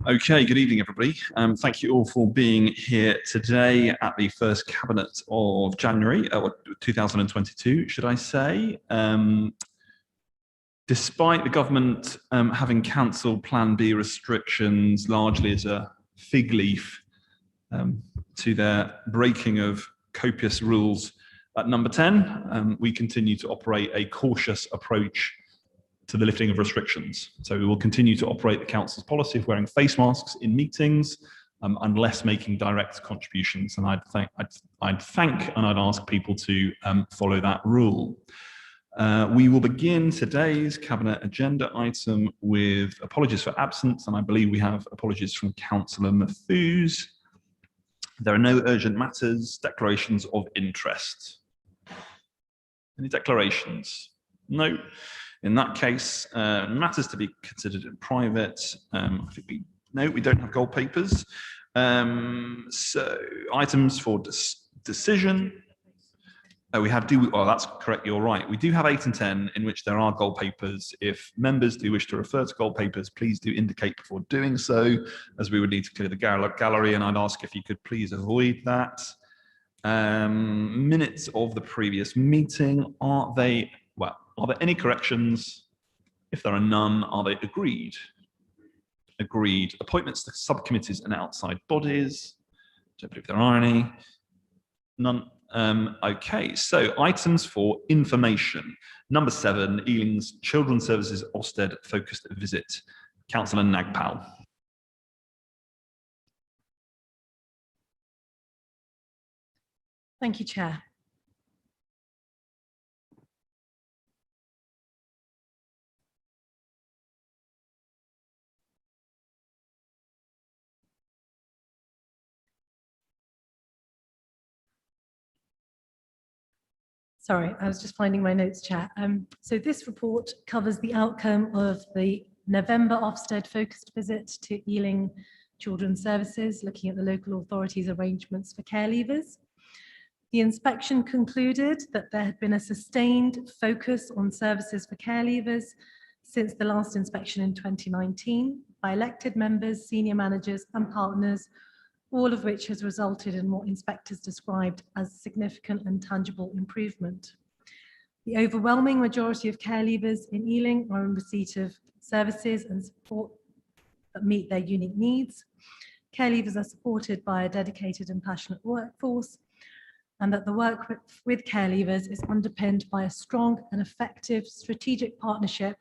Okay, good evening, everybody. Thank you all for being here today at the first Cabinet of January, 2022, should I say. Despite the government having cancelled Plan B restrictions largely as a fig leaf to their breaking of copious rules at number 10, we continue to operate a cautious approach to the lifting of restrictions. So we will continue to operate the Council's policy of wearing face masks in meetings unless making direct contributions. And I'd thank and I'd ask people to follow that rule. We will begin today's Cabinet agenda item with apologies for absence, and I believe we have apologies from Councillor Mathewes. There are no urgent matters, declarations of interest. Any declarations? No. In that case, matters to be considered in private. I think we don't have gold papers. So items for decision. That's correct, you're right. We do have 8 and 10 in which there are gold papers. If members do wish to refer to gold papers, please do indicate before doing so, as we would need to clear the gallery, and I'd ask if you could please avoid that. Minutes of the previous meeting, are there any corrections? If there are none, are they agreed? Agreed. Appointments to subcommittees and outside bodies. Don't believe there are any. None. Okay, so items for information. Number 7, Ealing's Children's Services Ofsted focused visit. Councillor Nagpal. Thank you, Chair. Sorry, I was just finding my notes, Chair. So this report covers the outcome of the November Ofsted focused visit to Ealing Children's Services, looking at the local authorities' arrangements for care leavers. The inspection concluded that there had been a sustained focus on services for care leavers since the last inspection in 2019 by elected members, senior managers and partners, all of which has resulted in what inspectors described as significant and tangible improvement. The overwhelming majority of care leavers in Ealing are in receipt of services and support that meet their unique needs. Care leavers are supported by a dedicated and passionate workforce, and that the work with care leavers is underpinned by a strong and effective strategic partnership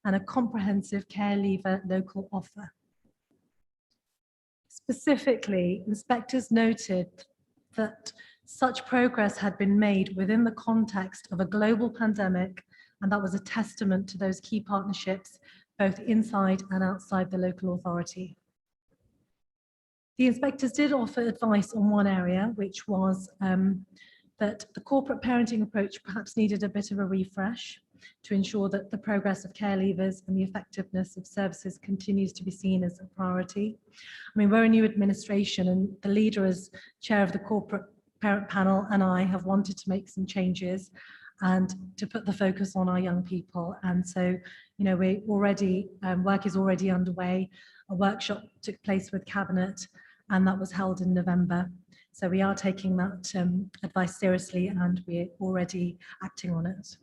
and a comprehensive care leaver local offer. Specifically, inspectors noted that such progress had been made within the context of a global pandemic, and that was a testament to those key partnerships, both inside and outside the local authority. The inspectors did offer advice on one area, which was that the corporate parenting approach perhaps needed a bit of a refresh to ensure that the progress of care leavers and the effectiveness of services continues to be seen as a priority. I mean, we're a new administration, and the leader as chair of the corporate parent panel and I have wanted to make some changes and to put the focus on our young people. And so, you know, we already, work is already underway. A workshop took place with Cabinet, and that was held in November. So we are taking that advice seriously, and we're already acting on it.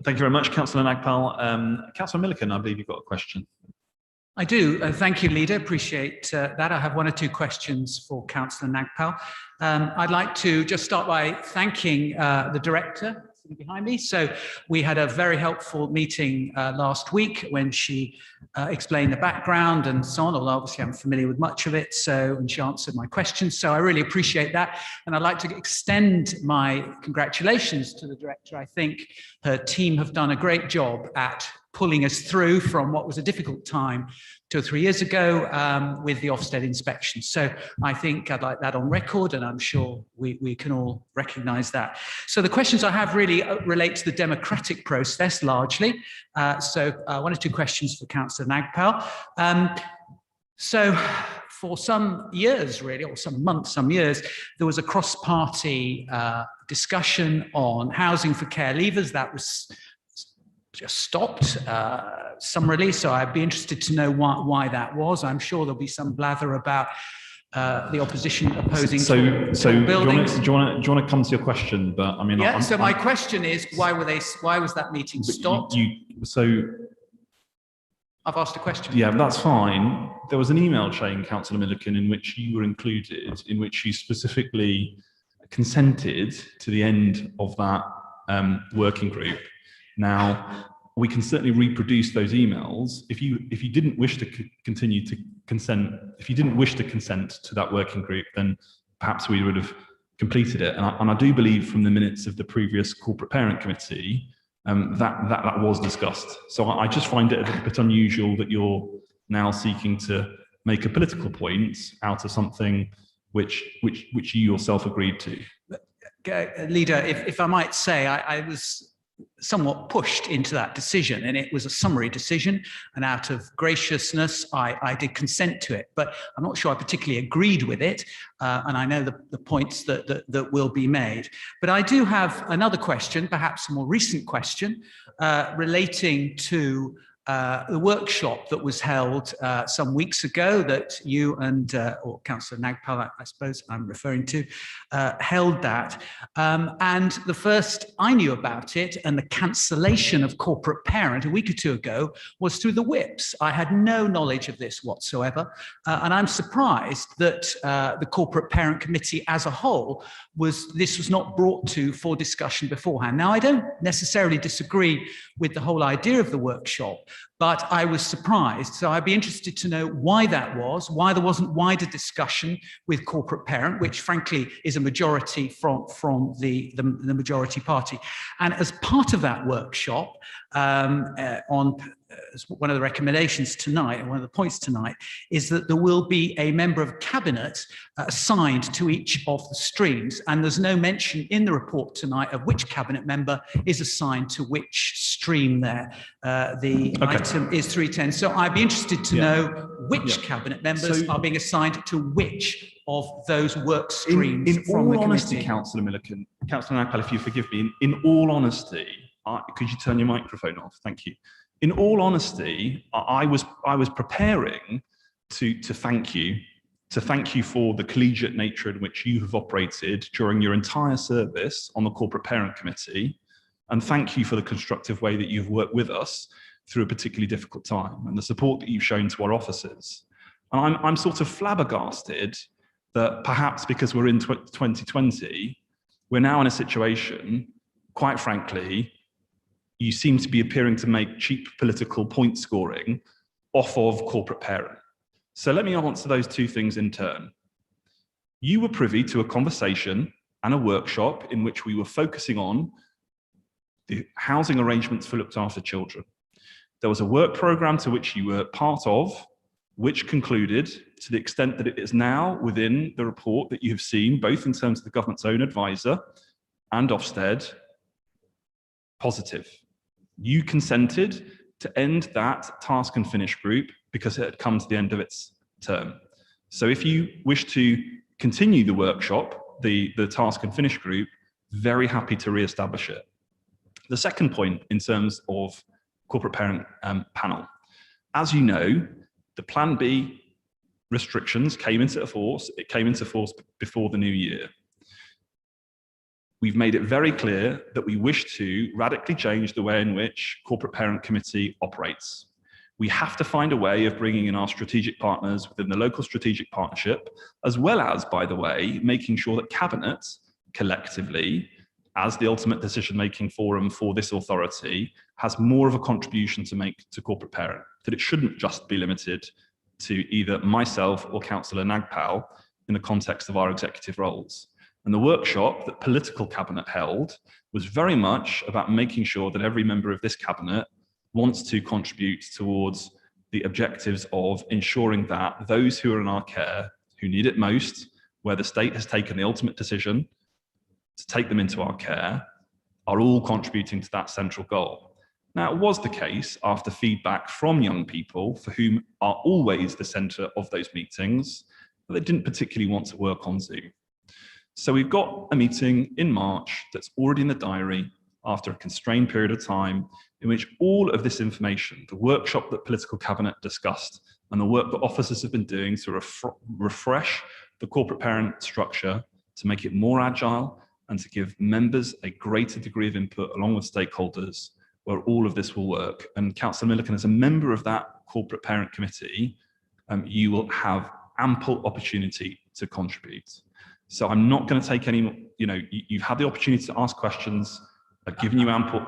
Thank you very much, Councillor Nagpal. Councillor Milliken, I believe you've got a question. I do. Thank you, Leader. Appreciate that. I have 1 or 2 questions for Councillor Nagpal. I'd like to just start by thanking the Director sitting behind me. So we had a very helpful meeting last week when she explained the background and so on, although obviously I'm familiar with much of it, and she answered my questions. So I really appreciate that. And I'd like to extend my congratulations to the Director. I think her team have done a great job at pulling us through from what was a difficult time 2 or 3 years ago with the Ofsted inspection. So I think I'd like that on record, and I'm sure we can all recognise that. So the questions I have really relate to the democratic process largely. So 1 or 2 questions for Councillor Nagpal. So for some years, really, or some months, some years, there was a cross-party discussion on housing for care leavers that was just stopped summarily. So I'd be interested to know why that was. I'm sure there'll be some blather about the opposition opposing tall buildings. Do you want to come to your question? But I mean, yeah. So my question is, why was that meeting stopped? I've asked a question. Yeah, that's fine. There was an email chain, Councillor Milliken, in which you were included, in which you specifically consented to the end of that working group. Now, we can certainly reproduce those emails. If you didn't wish to continue to consent, if you didn't wish to consent to that working group, then perhaps we would have completed it. And I do believe from the minutes of the previous corporate parent committee that was discussed. So I just find it a little bit unusual that you're now seeking to make a political point out of something which you yourself agreed to. Leader, if I might say, I was somewhat pushed into that decision, and it was a summary decision, and out of graciousness I did consent to it, but I'm not sure I particularly agreed with it, and I know the points that will be made. But I do have another question, perhaps a more recent question, relating to the workshop that was held some weeks ago that you and or Councillor Nagpal, I suppose I'm referring to, held that. And the first I knew about it and the cancellation of corporate parent a week or two ago was through the whips. I had no knowledge of this whatsoever. And I'm surprised that the corporate parent committee as a whole this was not brought to for discussion beforehand. Now, I don't necessarily disagree with the whole idea of the workshop, but I was surprised. So I'd be interested to know why that was, why there wasn't wider discussion with corporate parent, which frankly is a majority from the majority party. And as part of that workshop, one of the recommendations tonight, and one of the points tonight, is that there will be a member of cabinet assigned to each of the streams. And there's no mention in the report tonight of which cabinet member is assigned to which stream there. Item is 310. So I'd be interested to know which cabinet members are being assigned to which of those work streams from the committee. In all honesty, Councillor Milliken, Councillor Nagpal, if you forgive me, in all honesty, could you turn your microphone off? Thank you. In all honesty, I was preparing to thank you for the collegiate nature in which you have operated during your entire service on the corporate parent committee, and thank you for the constructive way that you've worked with us through a particularly difficult time and the support that you've shown to our officers. And I'm sort of flabbergasted that perhaps because we're in 2020, we're now in a situation, quite frankly, you seem to be appearing to make cheap political point scoring off of corporate parent. So let me answer those two things in turn. You were privy to a conversation and a workshop in which we were focusing on the housing arrangements for looked after children. There was a work programme to which you were part of, which concluded, to the extent that it is now within the report that you have seen, both in terms of the government's own advisor and Ofsted, positive. You consented to end that task and finish group because it had come to the end of its term. So if you wish to continue the workshop, the task and finish group, very happy to re-establish it. The second point in terms of corporate parent panel, as you know, the Plan B restrictions came into force. It came into force before the new year. We've made it very clear that we wish to radically change the way in which corporate parent committee operates. We have to find a way of bringing in our strategic partners within the local strategic partnership, as well as, by the way, making sure that cabinet collectively, as the ultimate decision-making forum for this authority, has more of a contribution to make to corporate parent, that it shouldn't just be limited to either myself or Councillor Nagpal in the context of our executive roles. And the workshop that political cabinet held was very much about making sure that every member of this cabinet wants to contribute towards the objectives of ensuring that those who are in our care, who need it most, where the state has taken the ultimate decision to take them into our care, are all contributing to that central goal. Now, it was the case after feedback from young people, for whom are always the centre of those meetings, that they didn't particularly want to work on Zoom. So we've got a meeting in March that's already in the diary after a constrained period of time, in which all of this information, the workshop that political cabinet discussed, and the work that officers have been doing to refresh the corporate parent structure, to make it more agile, and to give members a greater degree of input along with stakeholders, where all of this will work. And Councillor Milliken, as a member of that corporate parent committee, you will have ample opportunity to contribute. So I'm not going to take any, you've had the opportunity to ask questions. I've given you ample,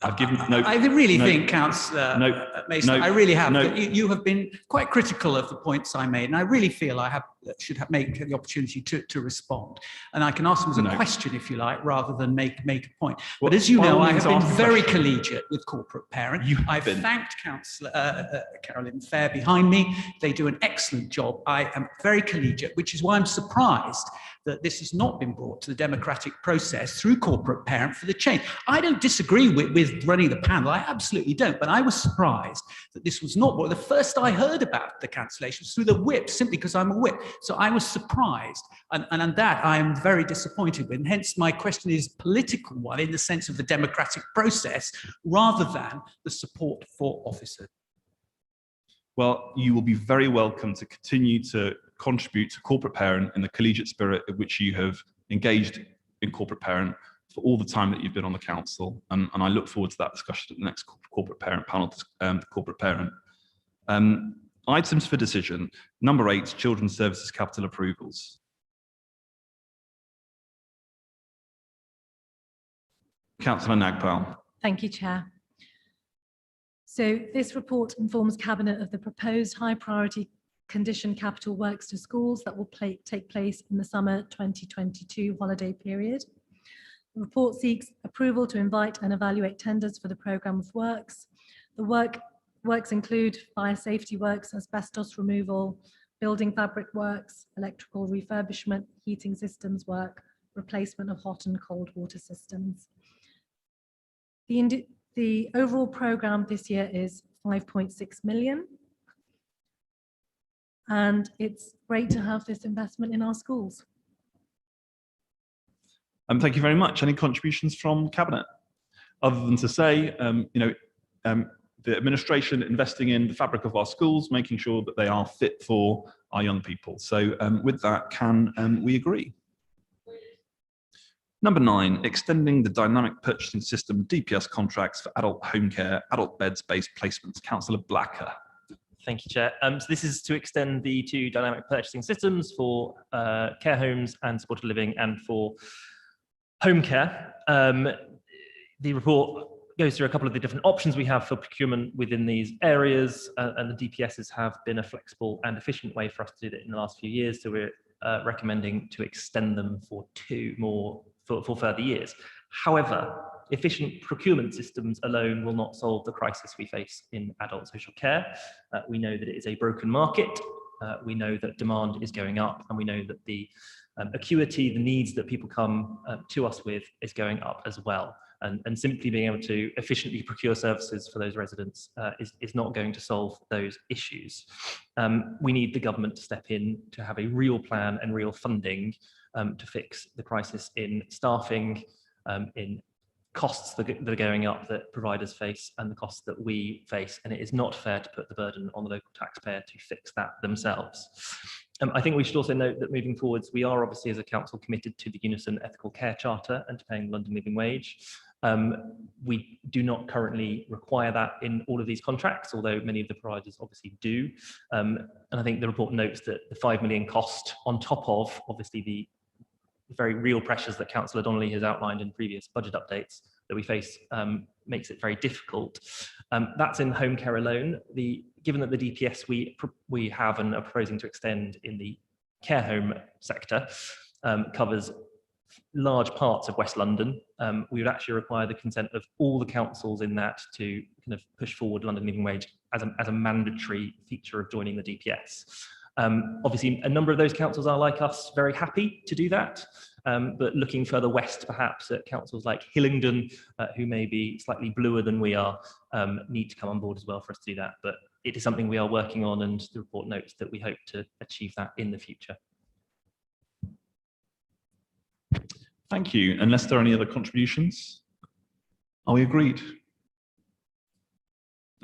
I really think, Councillor Mason, I really have. You have been quite critical of the points I made, and I really feel I should make the opportunity to respond. And I can ask them as a question, if you like, rather than make a point. But as you know, I have been very collegiate with corporate parent. I've thanked Councillor Carolyn Fair behind me. They do an excellent job. I am very collegiate, which is why I'm surprised that this has not been brought to the democratic process through corporate parent for the change. I don't disagree with running the panel, I absolutely don't, but I was surprised that this was not the first I heard about the cancellation was through the whip, simply because I'm a whip. So I was surprised, and on that I am very disappointed with, and hence my question is a political one in the sense of the democratic process rather than the support for officers. Well, you will be very welcome to continue to contribute to corporate parent in the collegiate spirit in which you have engaged in corporate parent for all the time that you've been on the council. And I look forward to that discussion at the next corporate parent panel, corporate parent. Items for decision. Number 8, Children's Services Capital Approvals. Councillor Nagpal. Thank you, Chair. So this report informs Cabinet of the proposed high priority condition capital works to schools that will take place in the summer 2022 holiday period. The report seeks approval to invite and evaluate tenders for the programme of works. The works include fire safety works, asbestos removal, building fabric works, electrical refurbishment, heating systems work, replacement of hot and cold water systems. The overall programme this year is 5.6 million. And it's great to have this investment in our schools. Thank you very much. Any contributions from Cabinet? Other than to say, the administration investing in the fabric of our schools, making sure that they are fit for our young people. So with that, can we agree? Number 9, extending the dynamic purchasing system DPS contracts for adult home care, adult beds-based placements. Councillor Blacker. Thank you, Chair. So this is to extend the 2 dynamic purchasing systems for care homes and supported living and for home care. The report goes through a couple of the different options we have for procurement within these areas, and the DPSs have been a flexible and efficient way for us to do that in the last few years. So we're recommending to extend them for 2 more for further years. However, efficient procurement systems alone will not solve the crisis we face in adult social care. We know that it is a broken market. We know that demand is going up, and we know that the acuity, the needs that people come to us with is going up as well. And simply being able to efficiently procure services for those residents is not going to solve those issues. We need the government to step in to have a real plan and real funding to fix the crisis in staffing, in costs that are going up that providers face and the costs that we face. And it is not fair to put the burden on the local taxpayer to fix that themselves. I think we should also note that moving forwards, we are obviously as a council committed to the Unison Ethical Care Charter and to paying the London Living Wage. We do not currently require that in all of these contracts, although many of the providers obviously do. And I think the report notes that the 5 million cost on top of obviously the very real pressures that Councillor Donnelly has outlined in previous budget updates that we face makes it very difficult. That's in home care alone. Given that the DPS we have and are proposing to extend in the care home sector covers large parts of West London, we would actually require the consent of all the councils in that to kind of push forward London Living Wage as a mandatory feature of joining the DPS. Obviously, a number of those councils are, like us, very happy to do that, but looking further west, perhaps at councils like Hillingdon, who may be slightly bluer than we are, need to come on board as well for us to do that. But it is something we are working on, and the report notes that we hope to achieve that in the future. Thank you. Unless there are any other contributions, are we agreed?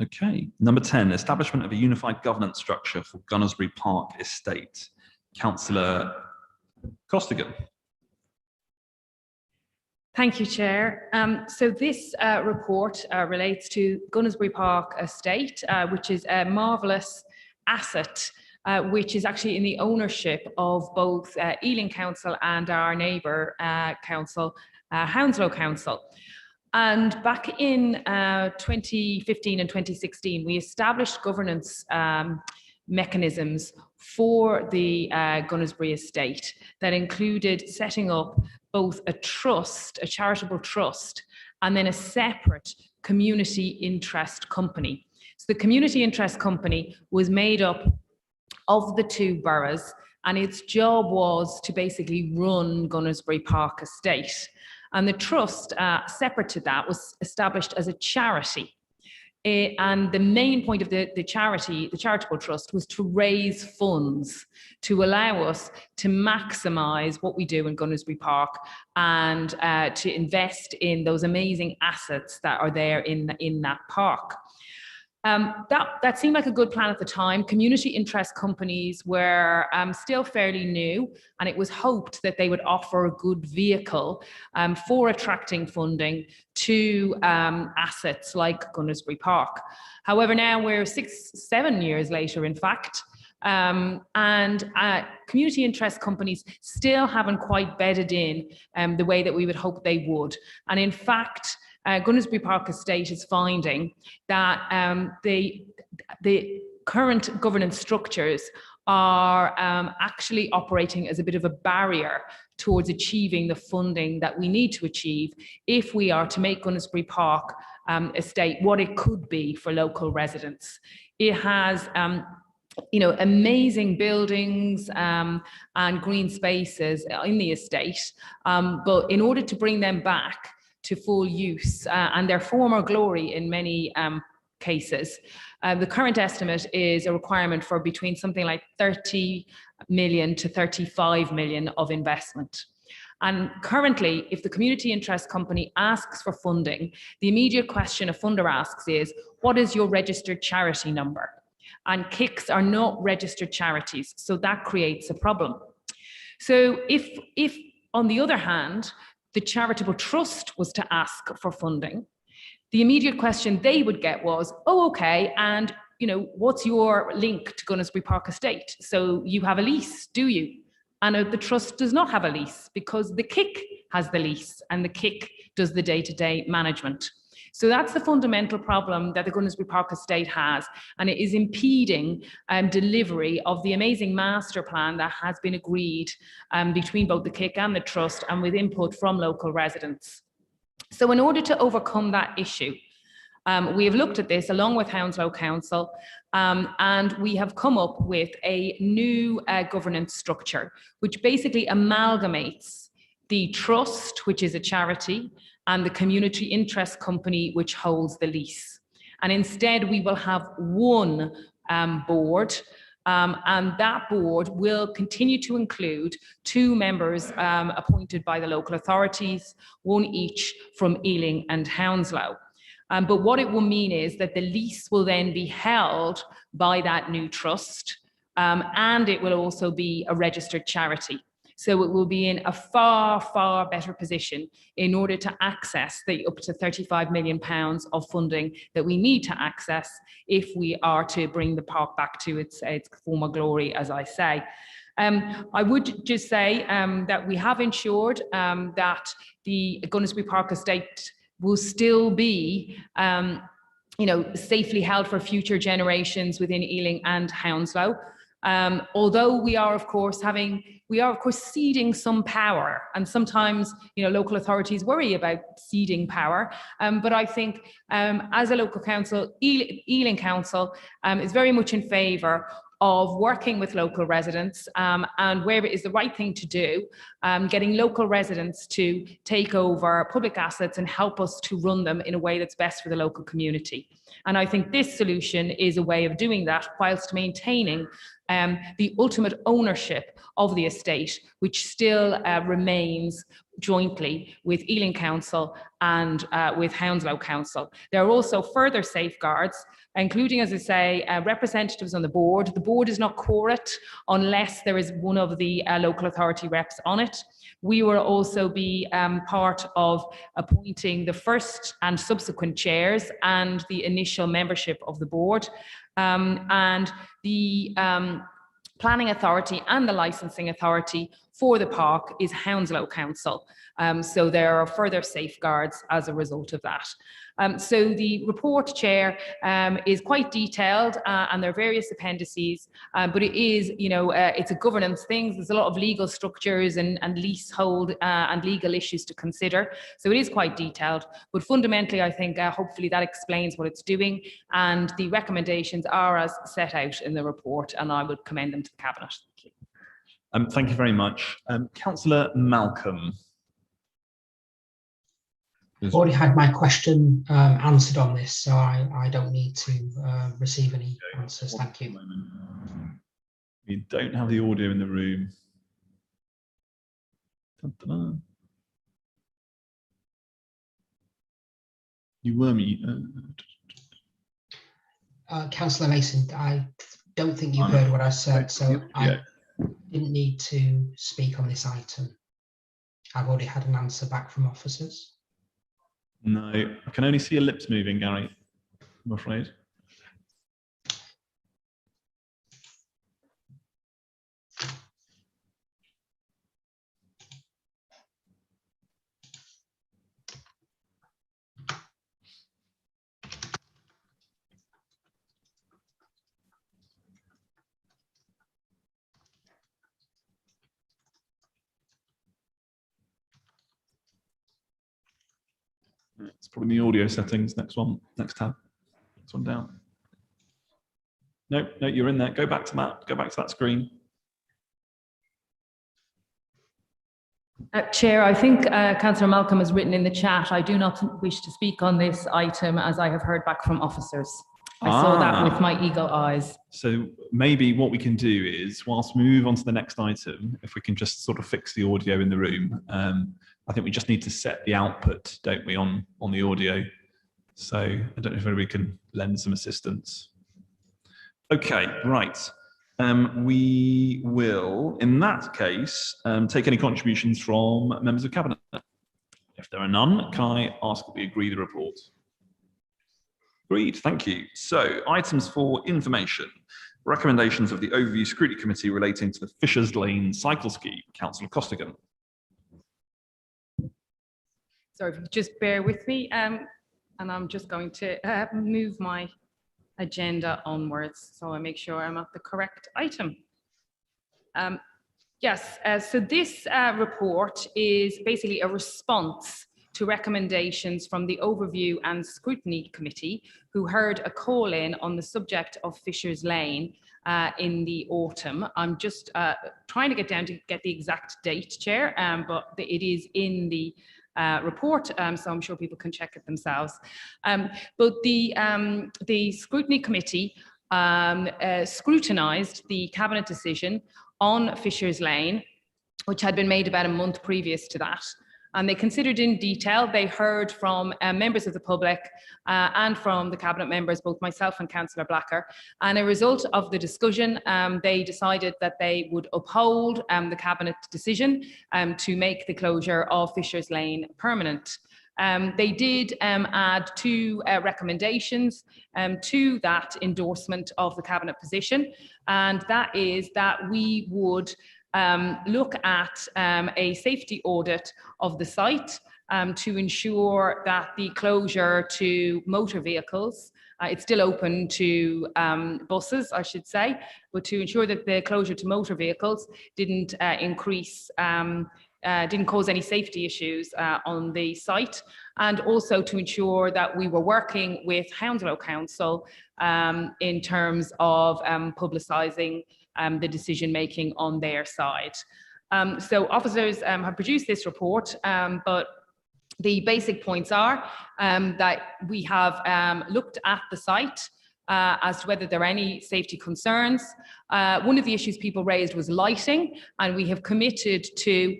Okay. Number 10, establishment of a unified governance structure for Gunnersbury Park Estate. Councillor Costigan. Thank you, Chair. So this report relates to Gunnersbury Park Estate, which is a marvellous asset, which is actually in the ownership of both Ealing Council and our neighbour council, Hounslow Council. And back in 2015 and 2016, we established governance mechanisms for the Gunnersbury estate that included setting up both a trust, a charitable trust, and then a separate community interest company. So the community interest company was made up of the two boroughs, and its job was to basically run Gunnersbury Park Estate. And the trust, separate to that, was established as a charity. And the main point of the charitable trust, was to raise funds to allow us to maximise what we do in Gunnersbury Park and to invest in those amazing assets that are there in that park. That seemed like a good plan at the time. Community interest companies were still fairly new, and it was hoped that they would offer a good vehicle for attracting funding to assets like Gunnersbury Park. However, now we're 6-7 years later, in fact, and community interest companies still haven't quite bedded in the way that we would hope they would. And in fact, Gunnersbury Park Estate is finding that the current governance structures are actually operating as a bit of a barrier towards achieving the funding that we need to achieve if we are to make Gunnersbury Park Estate what it could be for local residents. It has amazing buildings and green spaces in the estate, but in order to bring them back to full use and their former glory in many cases, the current estimate is a requirement for between something like 30 million to 35 million of investment. And currently, if the community interest company asks for funding, the immediate question a funder asks is, what is your registered charity number? And KICs are not registered charities, so that creates a problem. So if on the other hand, the charitable trust was to ask for funding, the immediate question they would get was, oh, okay, and what's your link to Gunnersbury Park Estate? So you have a lease, do you? And the trust does not have a lease because the KIC has the lease and the KIC does the day-to-day management. So that's the fundamental problem that the Gunnersbury Park Estate has, and it is impeding delivery of the amazing master plan that has been agreed between both the KIC and the Trust, and with input from local residents. So in order to overcome that issue, we have looked at this along with Hounslow Council, and we have come up with a new governance structure, which basically amalgamates the Trust, which is a charity, and the community interest company, which holds the lease. And instead, we will have one board, and that board will continue to include 2 members appointed by the local authorities, 1 each from Ealing and Hounslow. But what it will mean is that the lease will then be held by that new trust, and it will also be a registered charity. So it will be in a far, far better position in order to access the up to £35 million of funding that we need to access if we are to bring the park back to its former glory, as I say. I would just say that we have ensured that the Gunnersbury Park Estate will still be safely held for future generations within Ealing and Hounslow. Although we are of course ceding some power, and sometimes local authorities worry about ceding power, but I think as a local council, Ealing Council is very much in favour of working with local residents and where it is the right thing to do, getting local residents to take over public assets and help us to run them in a way that's best for the local community. And I think this solution is a way of doing that whilst maintaining the ultimate ownership of the estate, which still remains jointly with Ealing Council and with Hounslow Council. There are also further safeguards, including, as I say, representatives on the board. The board is not quorate unless there is one of the local authority reps on it. We will also be part of appointing the first and subsequent chairs and the initial membership of the board. And the planning authority and the licensing authority for the park is Hounslow Council. So there are further safeguards as a result of that. So the report, Chair, is quite detailed and there are various appendices, but it is, it's a governance thing. There's a lot of legal structures and leasehold and legal issues to consider. So it is quite detailed, but fundamentally, I think hopefully that explains what it's doing, and the recommendations are as set out in the report, and I would commend them to the Cabinet. Thank you. Thank you very much. Councillor Malcolm. I've already had my question answered on this, so I don't need to receive any answers. Thank you. We don't have the audio in the room. Dun, dun, dun. You were me. Councillor Mason, I don't think you heard what I said, so I didn't need to speak on this item. I've already had an answer back from officers. No, I can only see your lips moving, Gary, I'm afraid. It's probably the audio settings. Next one, next tab, next one down. No, you're in there. Go back to that. Go back to that screen. Chair, I think Councillor Malcolm has written in the chat, I do not wish to speak on this item as I have heard back from officers. I saw that with my eagle eyes. So maybe what we can do is, whilst we move on to the next item, if we can just sort of fix the audio in the room. I think we just need to set the output, don't we, on the audio. So I don't know if anybody can lend some assistance. Okay, right. We will, in that case, take any contributions from members of Cabinet. If there are none, can I ask that we agree the report? Agreed, thank you. So, items for information. Recommendations of the Overview Scrutiny Committee relating to the Fishers Lane cycle scheme. Councillor Costigan. Sorry, if you just bear with me, and I'm just going to move my agenda onwards so I make sure I'm at the correct item. Yes, so this report is basically a response to recommendations from the Overview and Scrutiny Committee, who heard a call in on the subject of Fishers Lane in the autumn. I'm just trying to get down to get the exact date, Chair, but it is in the report, so I'm sure people can check it themselves. But the Scrutiny Committee scrutinised the Cabinet decision on Fishers Lane, which had been made about a month previous to that. And they considered in detail, they heard from members of the public and from the Cabinet members, both myself and Councillor Blacker. And a result of the discussion, they decided that they would uphold the Cabinet decision to make the closure of Fishers Lane permanent. They did add two recommendations to that endorsement of the Cabinet position, and that is that we would look at a safety audit of the site to ensure that the closure to motor vehicles, it's still open to buses, I should say, but to ensure that the closure to motor vehicles didn't didn't cause any safety issues on the site, and also to ensure that we were working with Hounslow Council in terms of publicising the decision making on their side. So officers have produced this report, but the basic points are that we have looked at the site as to whether there are any safety concerns. One of the issues people raised was lighting, and we have committed to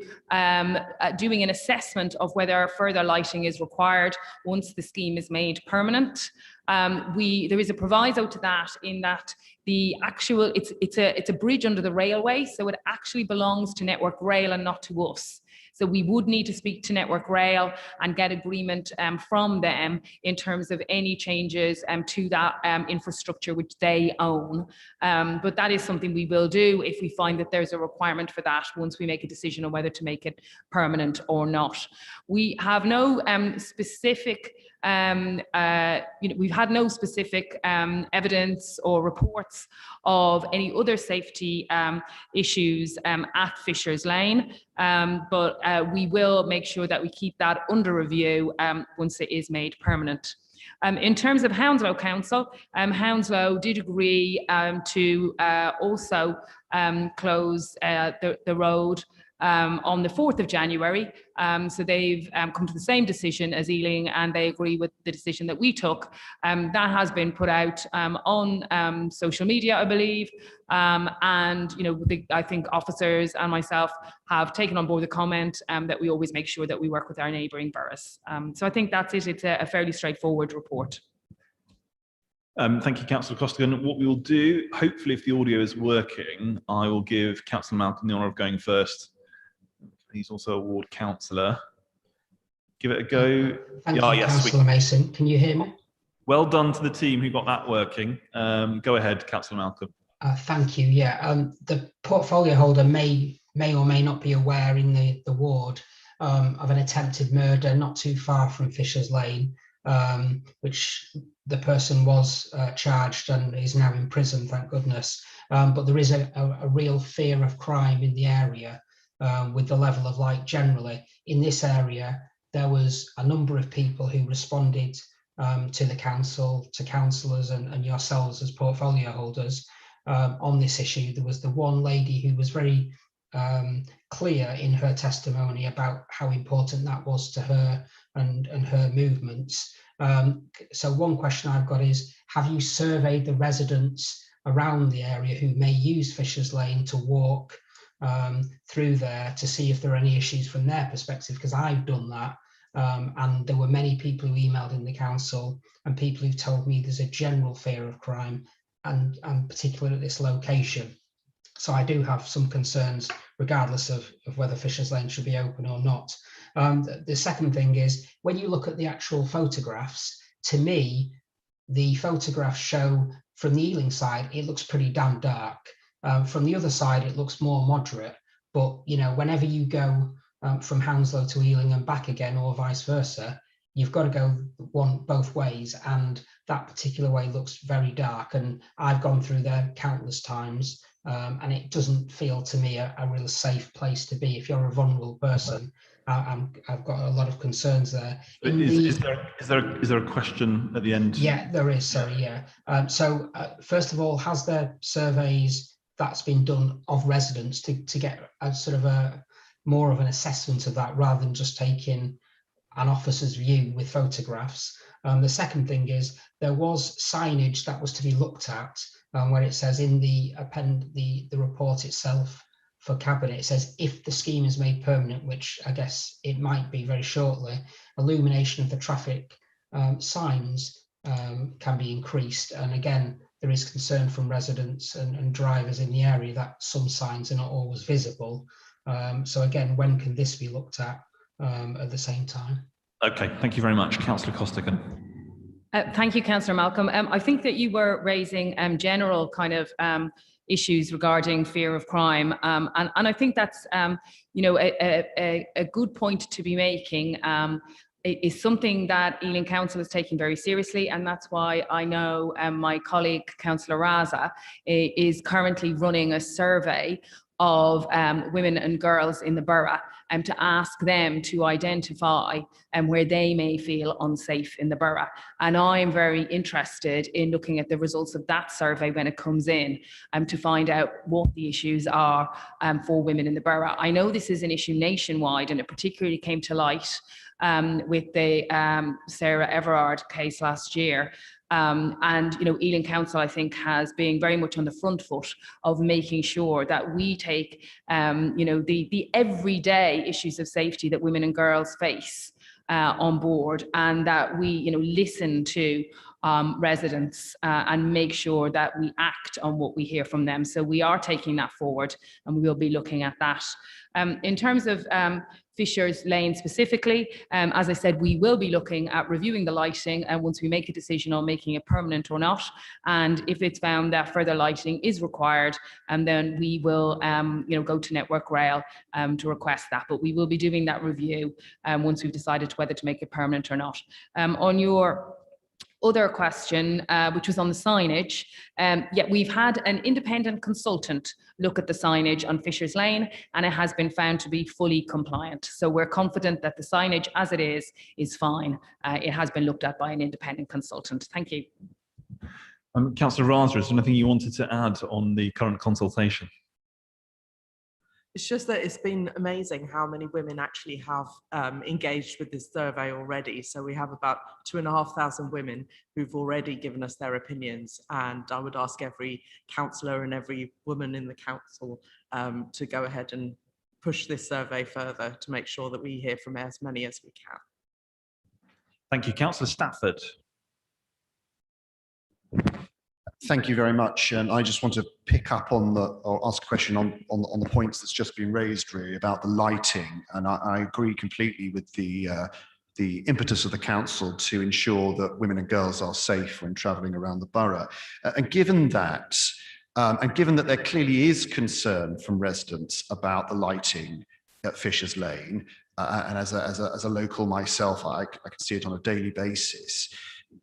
doing an assessment of whether further lighting is required once the scheme is made permanent. There is a proviso to that, in that the actual, it's a bridge under the railway, so it actually belongs to Network Rail and not to us. So we would need to speak to Network Rail and get agreement from them in terms of any changes to that infrastructure which they own. But that is something we will do if we find that there's a requirement for that once we make a decision on whether to make it permanent or not. We have no specific we've had no specific evidence or reports of any other safety issues at Fisher's Lane, but we will make sure that we keep that under review once it is made permanent. In terms of Hounslow Council, Hounslow did agree to also close the road on the 4th of January. So they've come to the same decision as Ealing, and they agree with the decision that we took. That has been put out on social media, I believe. And, you know, I think officers and myself have taken on board the comment that we always make sure that we work with our neighbouring boroughs. So I think that's it. It's a fairly straightforward report. Thank you, Councillor Costigan. What we will do, hopefully if the audio is working, I will give Councillor Malcolm the honour of going first. He's also a ward councillor. Give it a go. Thank you, Councillor Mason. Can you hear me? Well done to the team who got that working. Go ahead, Councillor Malcolm. Thank you. Yeah, the portfolio holder may or may not be aware in the ward of an attempted murder not too far from Fisher's Lane, which the person was charged and is now in prison, thank goodness. But there is a real fear of crime in the area. With the level of light generally. In this area, there was a number of people who responded to the council, to councillors and yourselves as portfolio holders on this issue. There was the one lady who was very clear in her testimony about how important that was to her and her movements. So one question I've got is, have you surveyed the residents around the area who may use Fisher's Lane to walk through there to see if there are any issues from their perspective? Because I've done that, and there were many people who emailed in the council and people who've told me there's a general fear of crime, and particularly at this location. So I do have some concerns regardless of whether Fisher's Lane should be open or not. The second thing is, when you look at the actual photographs, to me the photographs show from the Ealing side it looks pretty damn dark. From the other side, it looks more moderate, but you know, whenever you go from Hounslow to Ealing and back again, or vice versa, you've got to go both ways, and that particular way looks very dark. And I've gone through there countless times, and it doesn't feel to me a real safe place to be if you're a vulnerable person. I've got a lot of concerns there. Is there a question at the end? Yeah, there is. Sorry, yeah. So first of all, has there surveys that's been done of residents to get a sort of a more of an assessment of that, rather than just taking an officer's view with photographs? The second thing is, there was signage that was to be looked at, where it says in the report itself for Cabinet, it says if the scheme is made permanent, which I guess it might be very shortly, illumination of the traffic signs can be increased. And again, there is concern from residents and drivers in the area that some signs are not always visible. So again, when can this be looked at the same time? Okay, thank you very much. Councillor Costigan. Thank you, Councillor Malcolm. I think that you were raising general kind of issues regarding fear of crime. And I think that's, you know, a good point to be making. It is something that Ealing Council is taking very seriously, and that's why I know my colleague Councillor Raza is currently running a survey of women and girls in the borough to ask them to identify where they may feel unsafe in the borough. And I'm very interested in looking at the results of that survey when it comes in to find out what the issues are for women in the borough. I know this is an issue nationwide, and it particularly came to light with the Sarah Everard case last year. And, you know, Ealing Council, I think, has been very much on the front foot of making sure that we take, you know, the everyday issues of safety that women and girls face on board, and that we, you know, listen to residents and make sure that we act on what we hear from them. So we are taking that forward, and we will be looking at that. In terms of Fisher's Lane specifically, as I said, we will be looking at reviewing the lighting, and once we make a decision on making it permanent or not, and if it's found that further lighting is required, and then we will you know, go to Network Rail to request that. But we will be doing that review once we've decided whether to make it permanent or not. On your other question, which was on the signage, yeah, we've had an independent consultant look at the signage on Fisher's Lane, and it has been found to be fully compliant. So we're confident that the signage as it is fine. It has been looked at by an independent consultant. Thank you. Councillor Raza, is there anything you wanted to add on the current consultation? It's just that it's been amazing how many women actually have engaged with this survey already. So we have about 2,500 women who've already given us their opinions. And I would ask every councillor and every woman in the council to go ahead and push this survey further to make sure that we hear from as many as we can. Thank you. Councillor Stafford. Thank you very much. And I just want to pick up on or ask a question on the points that's just been raised, really, about the lighting. And I agree completely with the impetus of the council to ensure that women and girls are safe when travelling around the borough. And given that there clearly is concern from residents about the lighting at Fisher's Lane, and as a local myself, I can see it on a daily basis.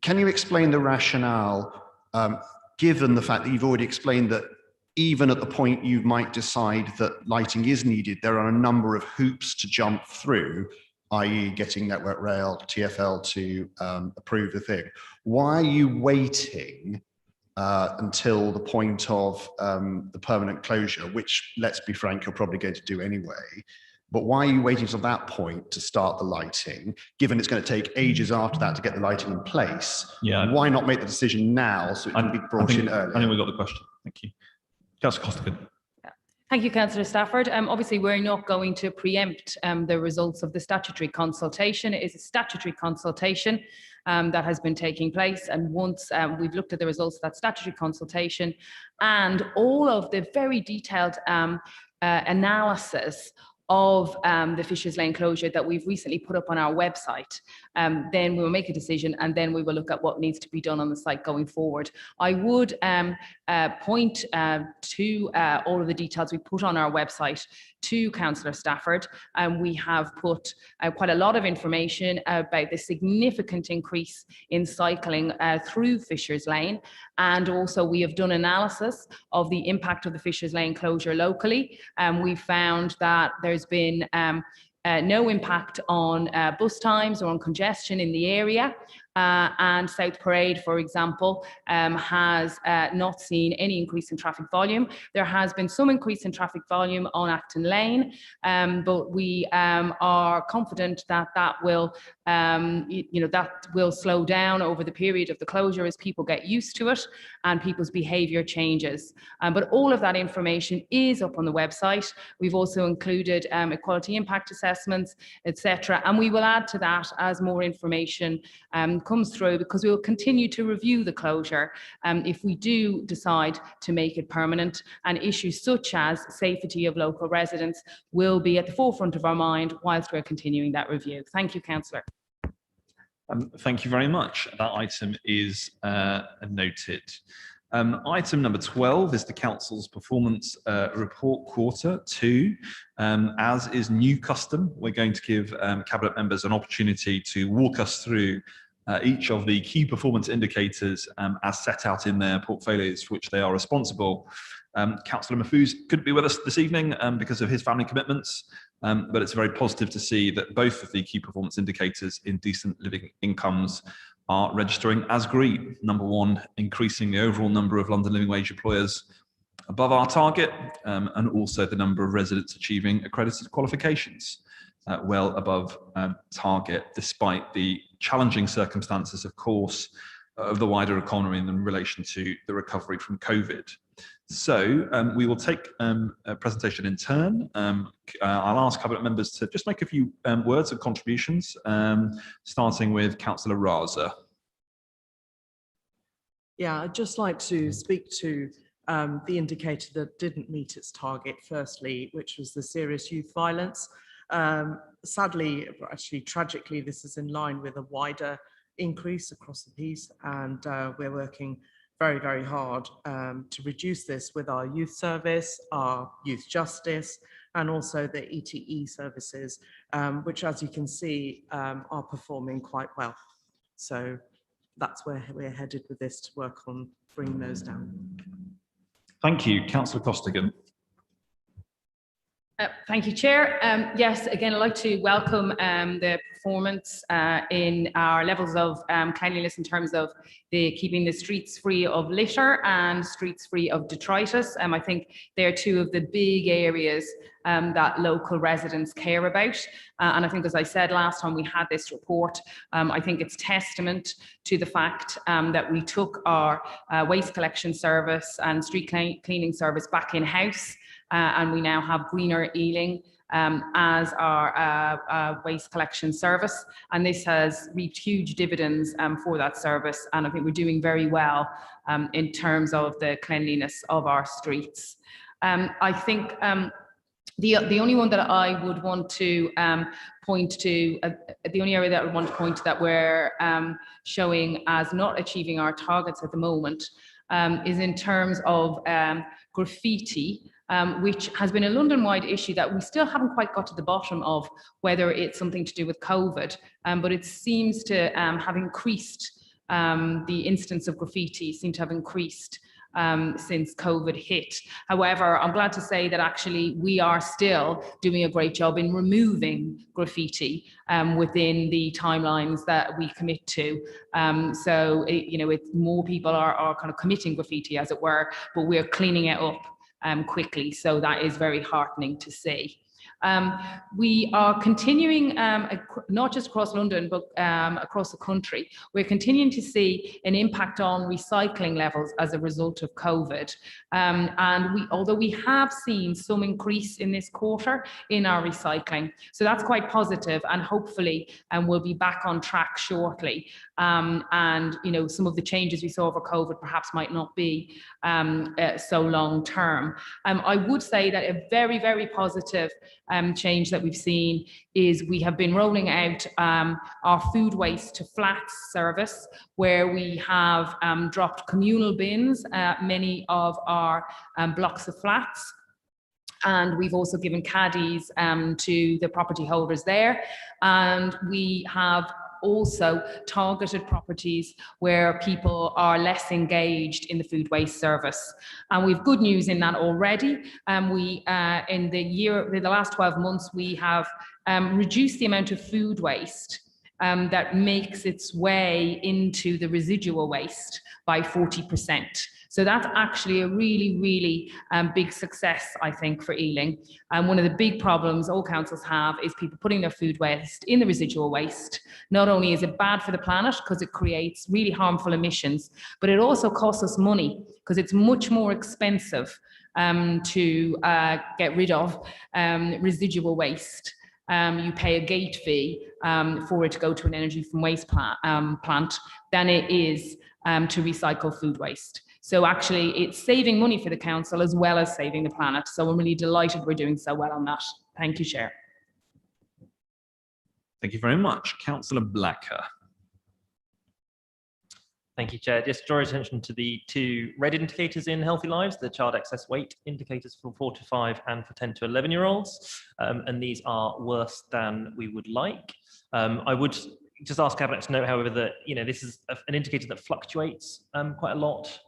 Can you explain the rationale? Given the fact that you've already explained that even at the point you might decide that lighting is needed, there are a number of hoops to jump through, i.e. getting Network Rail, TfL to approve the thing. Why are you waiting until the point of the permanent closure, which, let's be frank, you're probably going to do anyway? But why are you waiting until that point to start the lighting, given it's going to take ages after that to get the lighting in place? Yeah. Why not make the decision now so it can be brought in earlier? I think we got the question. Thank you. Councillor Costigan. Thank you, Councillor Stafford. Obviously, we're not going to preempt the results of the statutory consultation. It is a statutory consultation that has been taking place. And once we've looked at the results of that statutory consultation and all of the very detailed analysis of the Fisher's Lane closure that we've recently put up on our website, then we will make a decision, and then we will look at what needs to be done on the site going forward. I would point to all of the details we put on our website to Councillor Stafford, and we have put quite a lot of information about the significant increase in cycling through Fisher's Lane, and also we have done analysis of the impact of the Fisher's Lane closure locally, and we found that there's been no impact on bus times or on congestion in the area. And South Parade, for example, has not seen any increase in traffic volume. There has been some increase in traffic volume on Acton Lane, but we are confident that that will, that will slow down over the period of the closure as people get used to it and people's behaviour changes. But all of that information is up on the website. We've also included equality impact assessments, etc. And we will add to that as more information comes through, because we will continue to review the closure if we do decide to make it permanent, and issues such as safety of local residents will be at the forefront of our mind whilst we're continuing that review. Thank you, Councillor. Thank you very much. That item is noted. Item number 12 is the Council's performance report quarter 2. As is new custom, we're going to give Cabinet members an opportunity to walk us through each of the key performance indicators as set out in their portfolios for which they are responsible. Councillor Mahfouz couldn't be with us this evening because of his family commitments, but it's very positive to see that both of the key performance indicators in decent living incomes are registering as green. Number 1, increasing the overall number of London living wage employers above our target, and also the number of residents achieving accredited qualifications well above target, despite the challenging circumstances, of course, of the wider economy in relation to the recovery from COVID. So we will take a presentation in turn. I'll ask cabinet members to just make a few words of contributions, starting with Councillor Raza. Yeah, I'd just like to speak to the indicator that didn't meet its target, firstly, which was the serious youth violence. Sadly, actually tragically, this is in line with a wider increase across the piece, and we're working very, very hard to reduce this with our youth service, our youth justice, and also the ETE services, which, as you can see, are performing quite well. So that's where we're headed with this, to work on bringing those down. Thank you. Councillor Costigan. Thank you, Chair. Yes, again, I'd like to welcome the performance in our levels of cleanliness in terms of keeping the streets free of litter and streets free of detritus. I think they're two of the big areas that local residents care about. And I think, as I said last time we had this report, I think it's testament to the fact that we took our waste collection service and street cleaning service back in-house. And we now have Greener Ealing as our waste collection service. And this has reaped huge dividends for that service. And I think we're doing very well in terms of the cleanliness of our streets. I think the only one that I would want to point to, the only area that I would want to point to that we're showing as not achieving our targets at the moment is in terms of graffiti. Which has been a London-wide issue that we still haven't quite got to the bottom of, whether it's something to do with COVID, but it seems to have increased. The instance of graffiti seem to have increased since COVID hit. However, I'm glad to say that actually we are still doing a great job in removing graffiti within the timelines that we commit to. So, it's more people are kind of committing graffiti, as it were, but we're cleaning it up quickly. So that is very heartening to see. We are continuing, not just across London, but across the country. We're continuing to see an impact on recycling levels as a result of COVID. And although we have seen some increase in this quarter in our recycling, so that's quite positive, and hopefully we'll be back on track shortly. And some of the changes we saw over COVID perhaps might not be so long term. I would say that a very, very positive change that we've seen is we have been rolling out our food waste to flats service, where we have dropped communal bins at many of our blocks of flats. And we've also given caddies to the property holders there. And we have also targeted properties where people are less engaged in the food waste service. And we've good news in that already. In the last 12 months, we have reduced the amount of food waste that makes its way into the residual waste by 40%. So that's actually a really, really big success, I think, for Ealing. And one of the big problems all councils have is people putting their food waste in the residual waste. Not only is it bad for the planet because it creates really harmful emissions, but it also costs us money because it's much more expensive to get rid of residual waste. You pay a gate fee for it to go to an energy from waste plant than it is to recycle food waste. So actually it's saving money for the council as well as saving the planet. So I'm really delighted we're doing so well on that. Thank you, Chair. Thank you very much. Councillor Blacker. Thank you, Chair. Just draw your attention to the two red indicators in Healthy Lives, the child excess weight indicators for 4 to 5 and for 10 to 11-year-olds. And these are worse than we would like. I would just ask Cabinet to note, however, that this is an indicator that fluctuates quite a lot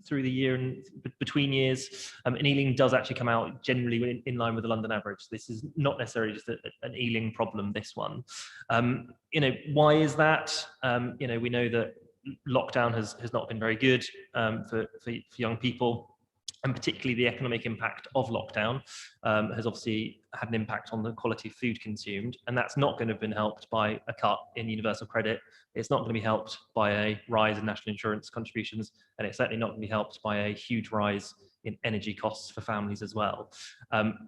through the year and between years. And Ealing does actually come out generally in line with the London average. This is not necessarily just an Ealing problem, this one. Why is that? We know that lockdown has not been very good for young people. and particularly the economic impact of lockdown has obviously had an impact on the quality of food consumed, and that's not going to have been helped by a cut in universal credit. It's not going to be helped by a rise in national insurance contributions, and it's certainly not going to be helped by a huge rise in energy costs for families as well.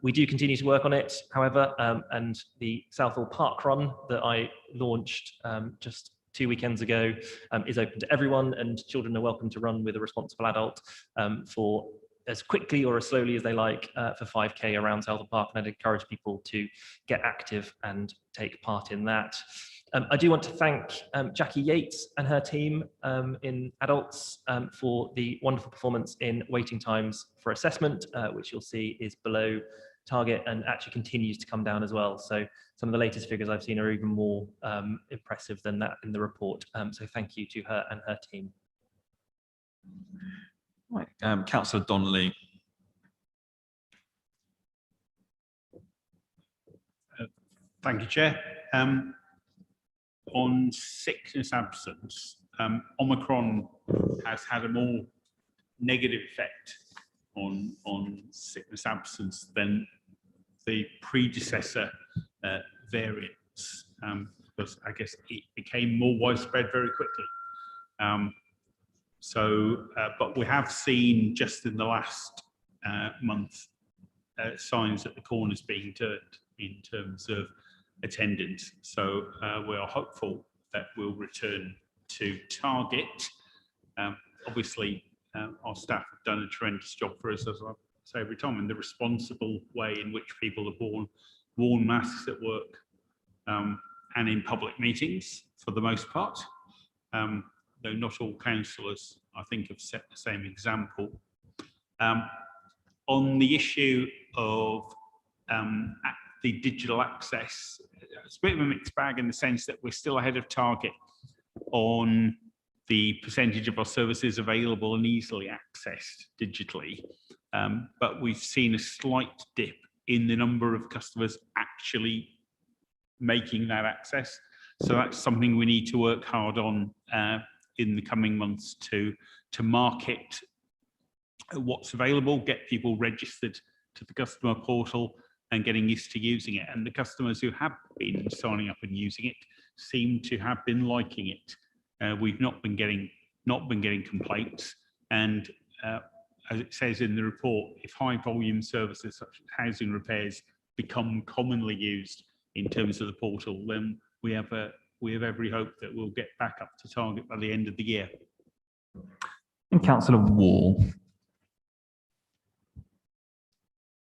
We do continue to work on it, however, and the Southall Park Run that I launched just 2 weekends ago is open to everyone, and children are welcome to run with a responsible adult for as quickly or as slowly as they like for 5K around Southall Park, and I'd encourage people to get active and take part in that. I do want to thank Jackie Yates and her team in adults for the wonderful performance in waiting times for assessment, which you'll see is below target and actually continues to come down as well. So some of the latest figures I've seen are even more impressive than that in the report. So thank you to her and her team. Right, Councillor Donnelly. Thank you, Chair. On sickness absence, Omicron has had a more negative effect on sickness absence than the predecessor variants, because I guess it became more widespread very quickly. But we have seen just in the last month signs that the corner's being turned in terms of attendance. So we are hopeful that we'll return to target. Obviously, our staff have done a tremendous job for us, as I say every time, in the responsible way in which people have worn masks at work and in public meetings for the most part. Though not all councillors, I think, have set the same example. On the issue of the digital access, it's a bit of a mixed bag in the sense that we're still ahead of target on the percentage of our services available and easily accessed digitally. But we've seen a slight dip in the number of customers actually making that access. So that's something we need to work hard on in the coming months to market what's available, get people registered to the customer portal and getting used to using it. And the customers who have been signing up and using it seem to have been liking it. We've not been getting complaints, and as it says in the report, if high volume services such as housing repairs become commonly used in terms of the portal, then we have every hope that we'll get back up to target by the end of the year. And Councillor Wall.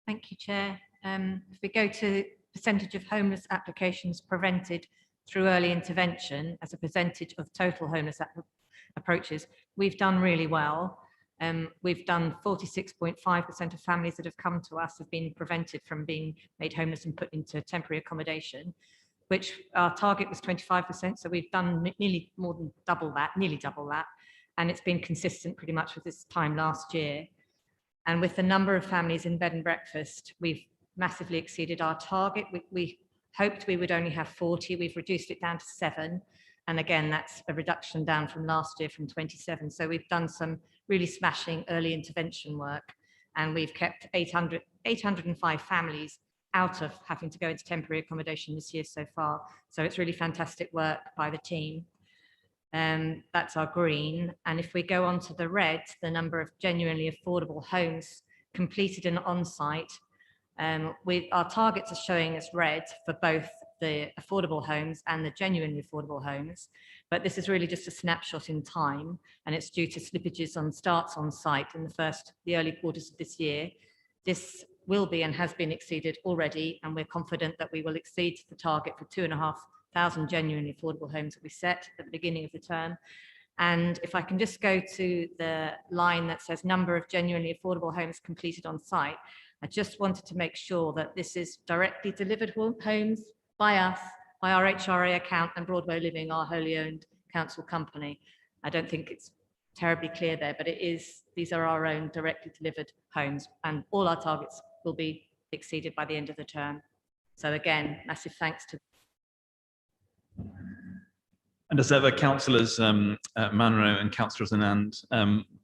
Thank you, Chair. If we go to percentage of homeless applications prevented through early intervention as a percentage of total homeless approaches, we've done really well. We've done 46.5% of families that have come to us have been prevented from being made homeless and put into temporary accommodation, which our target was 25%. So we've done nearly more than double that, nearly double that. And it's been consistent pretty much with this time last year. And with the number of families in bed and breakfast, we've massively exceeded our target. We hoped we would only have 40. We've reduced it down to 7. And again, that's a reduction down from last year from 27. So we've done some really smashing early intervention work. And we've kept 805 families out of having to go into temporary accommodation this year so far. So it's really fantastic work by the team. That's our green. And if we go on to the red, the number of genuinely affordable homes completed and on-site, our targets are showing us red for both the affordable homes and the genuinely affordable homes. But this is really just a snapshot in time, and it's due to slippages on starts on site in the early quarters of this year. This will be and has been exceeded already, and we're confident that we will exceed the target for 2,500 genuinely affordable homes that we set at the beginning of the term. And if I can just go to the line that says number of genuinely affordable homes completed on site, I just wanted to make sure that this is directly delivered homes by us, by our HRA account, and Broadway Living, our wholly owned council company. I don't think it's terribly clear there, but these are our own directly delivered homes, and all our targets will be exceeded by the end of the term. So again, massive thanks to. And as ever, councillors Manro and councillors Anand,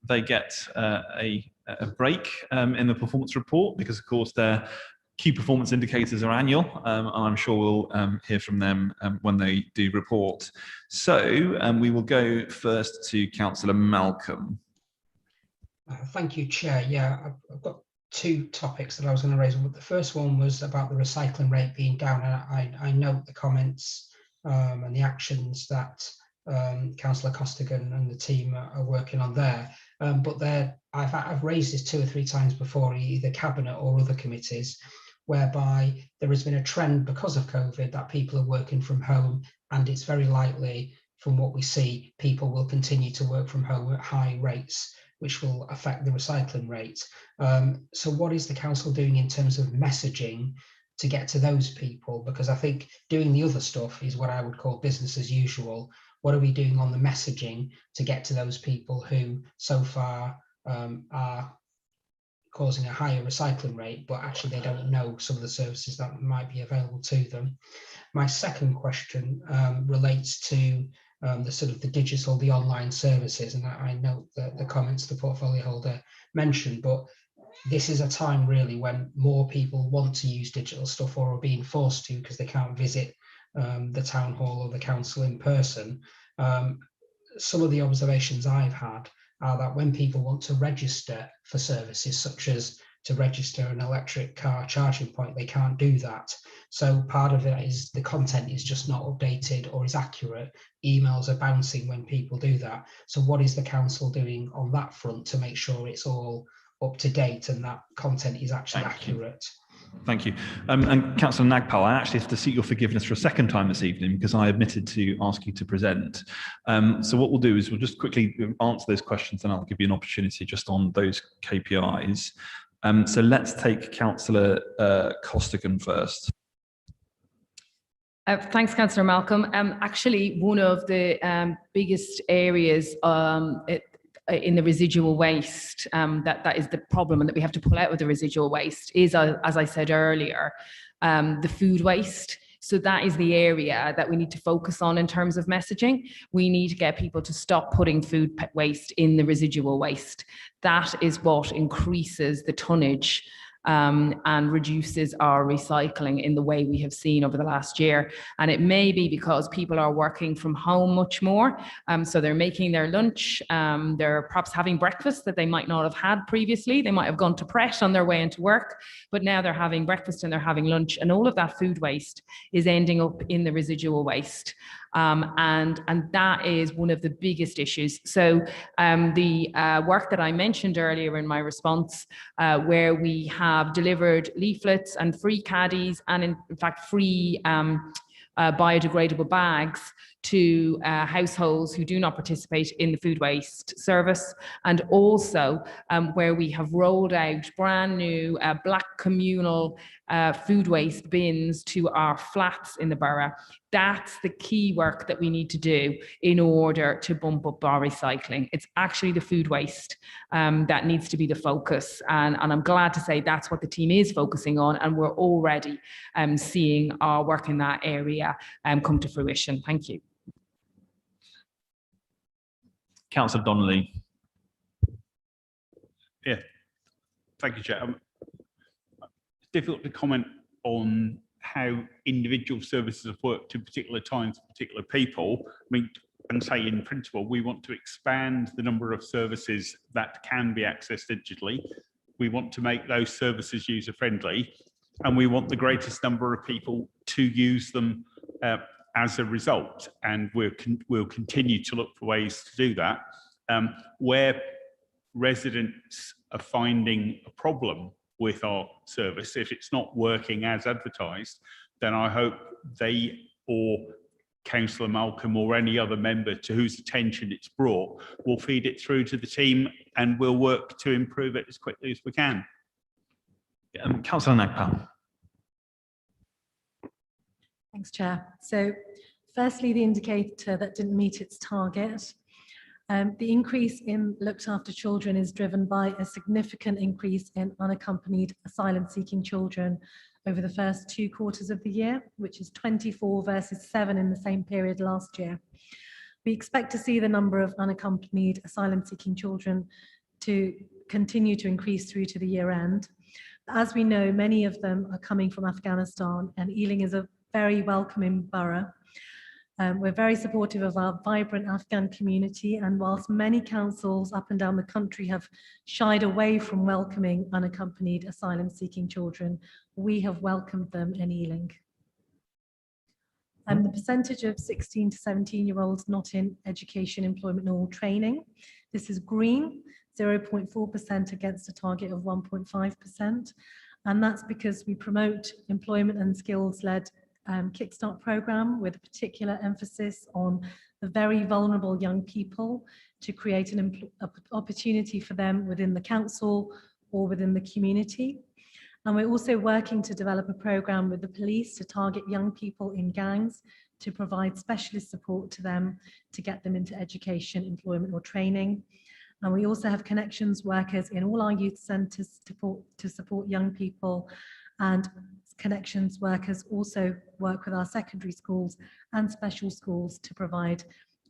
they get a a break in the performance report because, of course, their key performance indicators are annual, and I'm sure we'll hear from them when they do report. So we will go first to Councillor Malcolm. Thank you, Chair. Yeah, I've got two topics that I was going to raise. The first one was about the recycling rate being down, and I note the comments and the actions that Councillor Costigan and the team are working on there. But I've raised this 2 or 3 times before, either Cabinet or other committees, whereby there has been a trend because of COVID that people are working from home, and it's very likely, from what we see, people will continue to work from home at high rates, which will affect the recycling rate. So what is the council doing in terms of messaging to get to those people? Because I think doing the other stuff is what I would call business as usual. What are we doing on the messaging to get to those people who so far are causing a higher recycling rate, but actually they don't know some of the services that might be available to them? My second question relates to the digital, the online services, and I note the comments the portfolio holder mentioned, but this is a time really when more people want to use digital stuff or are being forced to because they can't visit the town hall or the council in person. Some of the observations I've had are that when people want to register for services such as to register an electric car charging point, they can't do that. So part of it is the content is just not updated or is accurate. Emails are bouncing when people do that. So what is the council doing on that front to make sure it's all up to date and that content is actually accurate? Thank you. And Councillor Nagpal, I actually have to seek your forgiveness for a second time this evening because I omitted to ask you to present. So what we'll do is we'll just quickly answer those questions and I'll give you an opportunity just on those KPIs. So let's take Councillor Costigan first. Thanks, Councillor Malcolm. Actually, one of the biggest areas in the residual waste, that is the problem and that we have to pull out of the residual waste is, as I said earlier, the food waste. So that is the area that we need to focus on in terms of messaging. We need to get people to stop putting food waste in the residual waste. That is what increases the tonnage and reduces our recycling in the way we have seen over the last year. And it may be because people are working from home much more. So they're making their lunch, they're perhaps having breakfast that they might not have had previously. They might have gone to Pret on their way into work, but now they're having breakfast and they're having lunch, and all of that food waste is ending up in the residual waste. And that is one of the biggest issues. So the work that I mentioned earlier in my response, where we have delivered leaflets and free caddies and in fact free biodegradable bags to households who do not participate in the food waste service, and also where we have rolled out brand new black communal food waste bins to our flats in the borough. That's the key work that we need to do in order to bump up our recycling. It's actually the food waste that needs to be the focus. And I'm glad to say that's what the team is focusing on. And we're already seeing our work in that area come to fruition. Thank you. Councillor Donnelly. Yeah, thank you, Chair. It's difficult to comment on how individual services have worked in particular times for particular people. I mean, and say in principle, we want to expand the number of services that can be accessed digitally. We want to make those services user friendly, and we want the greatest number of people to use them as a result. And we'll continue to look for ways to do that. Where residents are finding a problem with our service, if it's not working as advertised, then I hope they or Councillor Malcolm or any other member to whose attention it's brought will feed it through to the team, and we'll work to improve it as quickly as we can. Councillor Nagpal. Thanks, Chair. So firstly, the indicator that didn't meet its target. The increase in looked after children is driven by a significant increase in unaccompanied asylum-seeking children over the first 2 quarters of the year, which is 24 versus 7 in the same period last year. We expect to see the number of unaccompanied asylum-seeking children to continue to increase through to the year end. As we know, many of them are coming from Afghanistan, and Ealing is a very welcoming borough. We're very supportive of our vibrant Afghan community, and whilst many councils up and down the country have shied away from welcoming unaccompanied asylum-seeking children, we have welcomed them in Ealing. The percentage of 16 to 17-year-olds not in education, employment or training, this is green, 0.4% against a target of 1.5%. And that's because we promote employment and skills-led Kickstart program with a particular emphasis on the very vulnerable young people to create an opportunity for them within the council or within the community. And we're also working to develop a program with the police to target young people in gangs to provide specialist support to them to get them into education, employment or training. And we also have connections workers in all our youth centres to support young people, and connections workers also work with our secondary schools and special schools to provide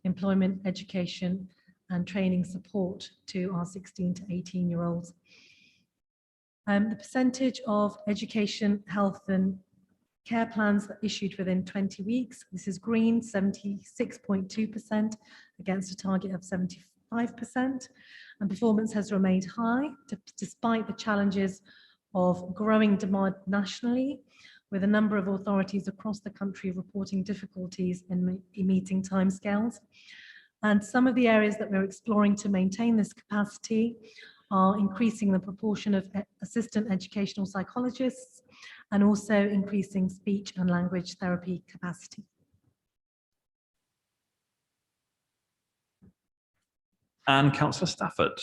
employment, education and training support to our 16 to 18-year-olds. The percentage of education, health and care plans that issued within 20 weeks, this is green, 76.2% against a target of 75%. And performance has remained high despite the challenges of growing demand nationally, with a number of authorities across the country reporting difficulties in meeting timescales. And some of the areas that we're exploring to maintain this capacity are increasing the proportion of assistant educational psychologists and also increasing speech and language therapy capacity. And Councillor Stafford.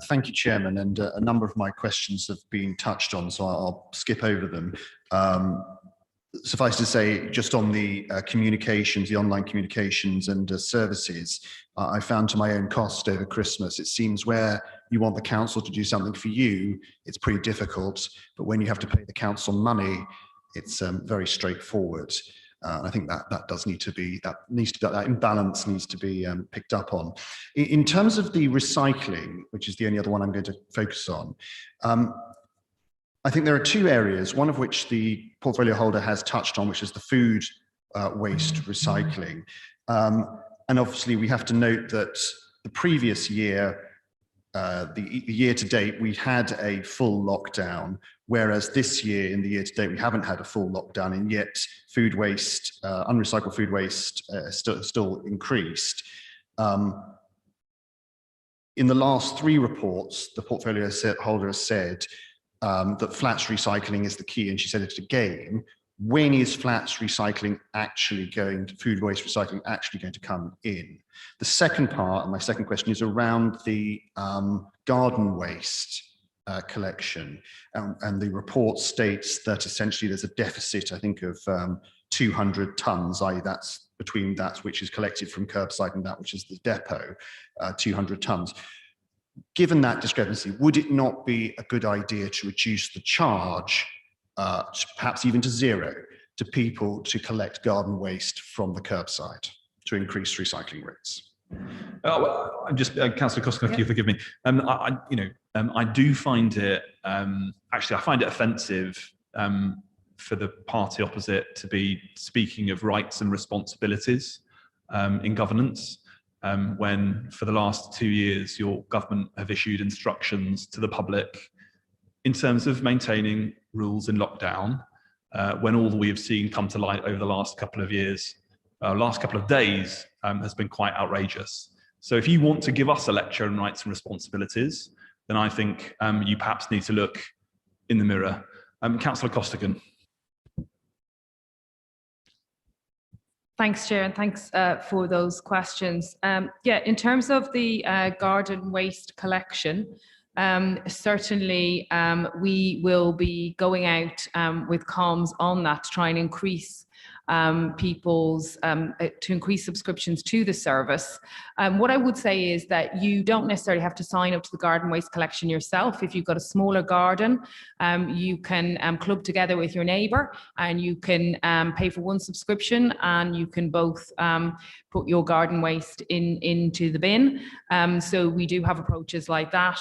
Thank you, Chairman, and a number of my questions have been touched on, so I'll skip over them. Suffice to say, just on the communications, the online communications and services, I found to my own cost over Christmas, it seems where you want the council to do something for you, it's pretty difficult, but when you have to pay the council money, it's very straightforward. I think that imbalance needs to be picked up on. In terms of the recycling, which is the only other one I'm going to focus on, I think there are two areas, one of which the portfolio holder has touched on, which is the food waste recycling. And obviously we have to note that the previous year, the year to date, we had a full lockdown, whereas this year, in the year to date, we haven't had a full lockdown, and yet food waste, unrecycled food waste still increased. In the last three reports, the portfolio holder has said that flats recycling is the key, and she said it again. When is flats recycling actually going to, food waste recycling actually going to come in? The second part, and my second question, is around the garden waste collection. And the report states that essentially there's a deficit, I think, of 200 tonnes, i.e. that's between that which is collected from curbside and that which is the depot, 200 tonnes. Given that discrepancy, would it not be a good idea to reduce the charge, perhaps even to zero, to people to collect garden waste from the curbside to increase recycling rates? I'm just, Councillor Costigan, if you forgive me. I do find it, actually, I find it offensive for the party opposite to be speaking of rights and responsibilities in governance, when for the last 2 years, your government have issued instructions to the public in terms of maintaining rules in lockdown, when all we have seen come to light over the last couple of years, last couple of days, has been quite outrageous. So if you want to give us a lecture on rights and responsibilities, then I think you perhaps need to look in the mirror. Councillor Costigan. Thanks, Chair, and thanks for those questions. Yeah, in terms of the garden waste collection, certainly we will be going out with comms on that to try and increase people's to increase subscriptions to the service. What I would say is that you don't necessarily have to sign up to the garden waste collection yourself. If you've got a smaller garden, you can club together with your neighbour, and you can pay for one subscription, and you can both put your garden waste into the bin. So we do have approaches like that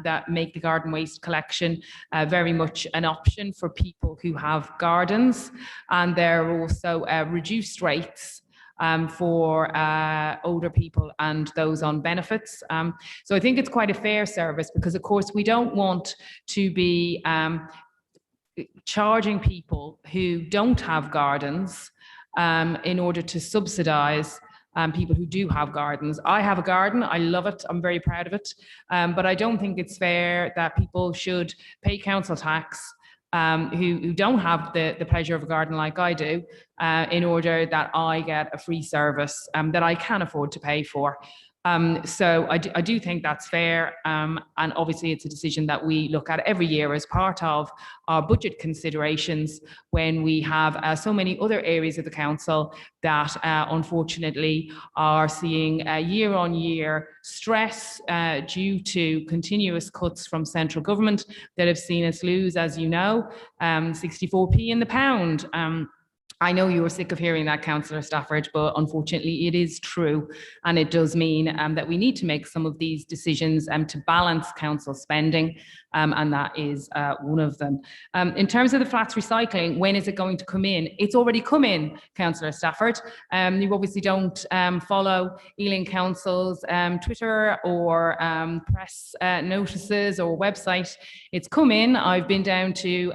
that make the garden waste collection very much an option for people who have gardens, and there are also reduced rates for older people and those on benefits. So I think it's quite a fair service, because of course we don't want to be charging people who don't have gardens in order to subsidise people who do have gardens. I have a garden, I love it, I'm very proud of it, but I don't think it's fair that people should pay council tax who don't have the pleasure of a garden like I do, in order that I get a free service that I can afford to pay for. So I do think that's fair, and obviously it's a decision that we look at every year as part of our budget considerations when we have so many other areas of the council that unfortunately are seeing year-on-year stress due to continuous cuts from central government that have seen us lose, as you know, 64p in the pound. I know you were sick of hearing that, Councillor Stafford, but unfortunately it is true. And it does mean that we need to make some of these decisions to balance council spending, and that is one of them. In terms of the flats recycling, when is it going to come in? It's already come in, Councillor Stafford. You obviously don't follow Ealing Council's Twitter or press notices or website. It's come in. I've been down to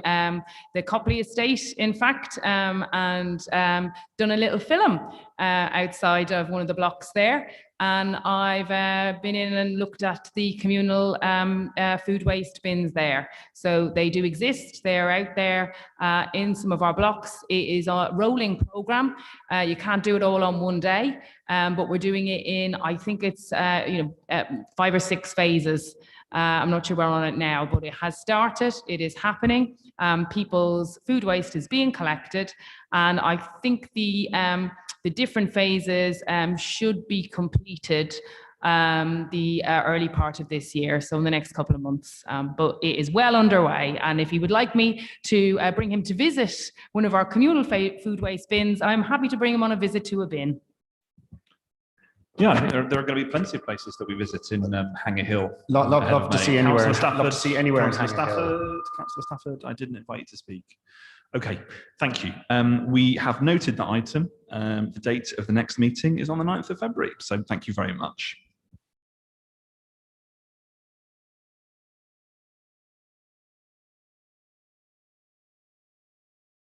the Copley estate, in fact, and done a little film outside of one of the blocks there. And I've been in and looked at the communal food waste bins there. So they do exist. They're out there in some of our blocks. It is a rolling programme. You can't do it all on one day, but we're doing it in, I think it's 5 or 6 phases. I'm not sure we're on it now, but it has started. It is happening. People's food waste is being collected, and I think the different phases should be completed the early part of this year, so in the next couple of months. But it is well underway, and if you would like me to bring him to visit one of our communal food waste bins, I'm happy to bring him on a visit to a bin. Yeah, I think there are going to be plenty of places that we visit in Hanger Hill. Love to see anywhere. Councillor Love to see anywhere in Councillor Hanger Hill. Councillor Stafford, I didn't invite you to speak. Okay, thank you. We have noted that item. The date of the next meeting is on the 9th of February, so thank you very much.